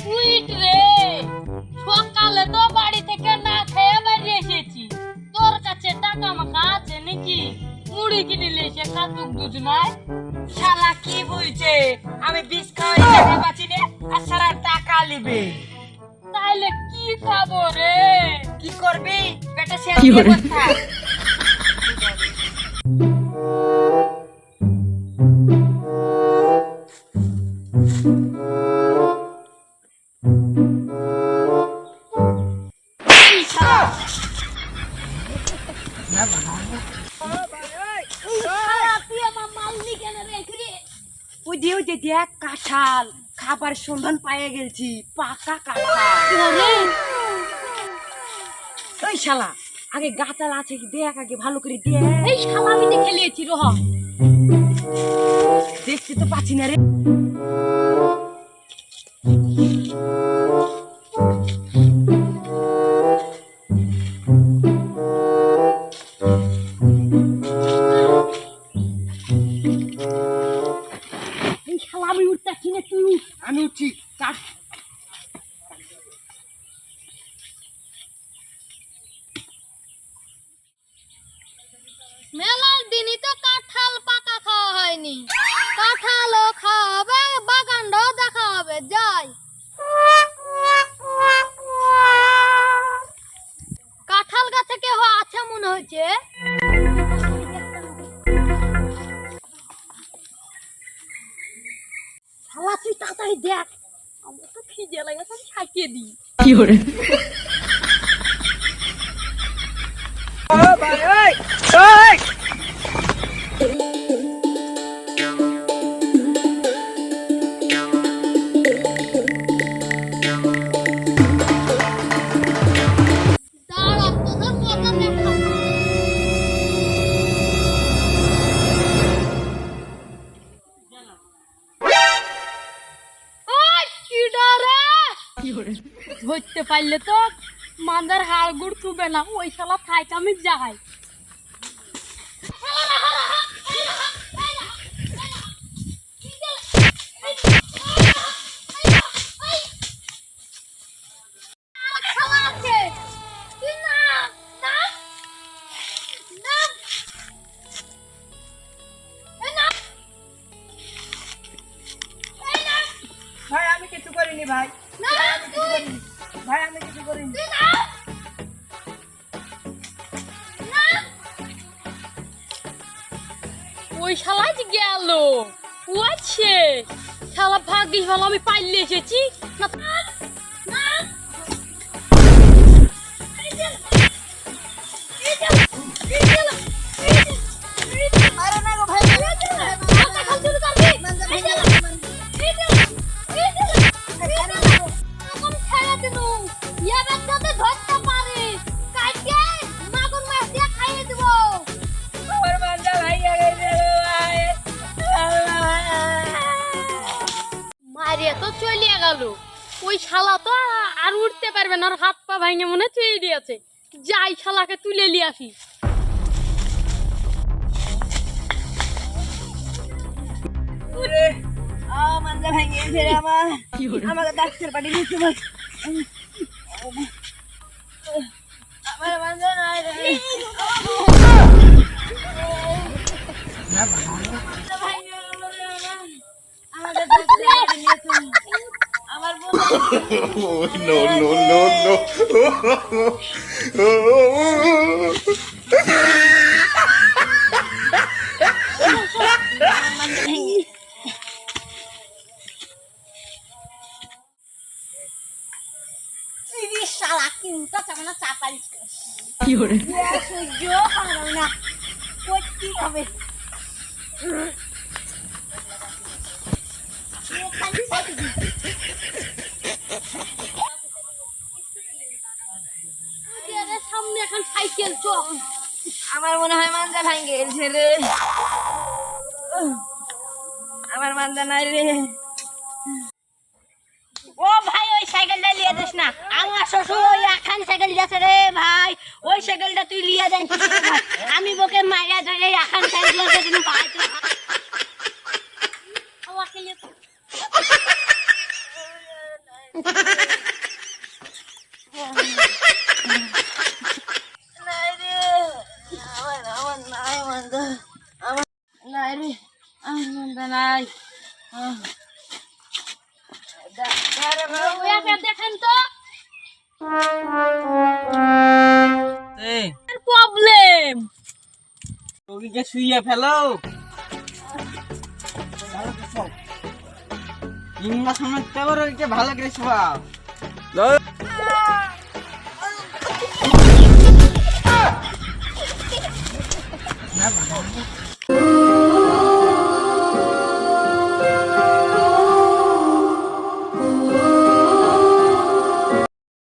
Sweet রে, সকালে তো বাড়ি থেকে না খেয়ে বাইরে এসেছি। তোর কাছে টাকা মাকা আছে নাকি? মুড়ি কিনে এসে খাতুক দুধ নাই। শালা কি বলছে? আমি বিষ খাওয়াই টাকা পাচ্ছি না, আর সারা টাকা নিবে। তাইলে কি খাবো রে? কি করবি? পেটে শেষ দিয়ে কথা। ওই যে দেখ কাঁঠাল, খাবার সন্ধান পাইয়ে গেছি, পাকা কাঁঠাল। ওই শালা আগে গাছাল আছে কি দেখ, আগে ভালো করে দেখ। এই শালা আমি দেখে লিয়েছি রহ। দেখতে তো পাচ্ছি না রে। এই শালা আমি উঠতেছি না, তুই উঠ। আমি উঠছি। মেলার দিনই তো কাঁঠাল পাকা খাওয়া হয়নি। কাঁঠালও খাওয়া হবে, বাগানটাও দেখা হবে। যাই, কাঁঠাল গাছে কেউ আছে মনে হচ্ছে। শালা তুই তাড়াতাড়ি দেখ, আমার তো খিদে লাগছে, আমি খাইয়ে দিই। কি করে? ও ভাই, ওই ওই দাঁড়া, তোদের মজা দেখাবো। ওই কিডা রে? ধরতে পারলে তো মান্দার হাড় গুড় থুবে না। ওই শালা থাইকে আমি যাই। ভাই আমি কিছু করিনি ভাই। ভাই আমি কিছু করিনি। ওই শালা যে গেল। ও আছে শালা, ভাগ্যিস ভালো আমি পাইলে এসেছি না। মারিয়া তো চলিয়া গেল। ওই শালা তো আর উঠতে পারবে না, আর হাত পা ভাঙে মনে চুয়ে দিয়েছে। যাই শালাকে তুলে নিয়ে আসি। মাঞ্জা ভেঙে গেছে রে আমার। আমাকে ডাক্তার পাঠিয়ে দিতে বল। আমার মাঞ্জা নাই রে। আমাকে ডাক্তার পাঠিয়ে দিয়েছে। আমার বোন no, no, no, no. শালা কিন্তু চামড়া চাপালি সহ্য করা না, করতে হবে। সামনে এখন সাইকেল চল। আমার মনে হয় মাঞ্জা ভাঙে গেছে রে। আমার মাঞ্জা নাই রে। ও ভাই ওই সাইকেলটা লিয়ে যাস না, আমার শ্বশুর ওই একখান সাইকেল যাচ্ছে রে ভাই। ওই সাইকেলটা তুই লিয়ে যাস। আমি বকে মাইরা ধরে একখান সাইকেল যাচ্ছে, তুমি ভাই নাই রে আমার নাই মন্দা আমার নাই রে আমার মন্দা নাই ওয়াকে দেখেন তো এই প্রবলেম। রোগীকে শুইয়ে ফেলো। ইঞ্জেকশন দিতে পারো, রোগীকে ভালো করে শোয়াও।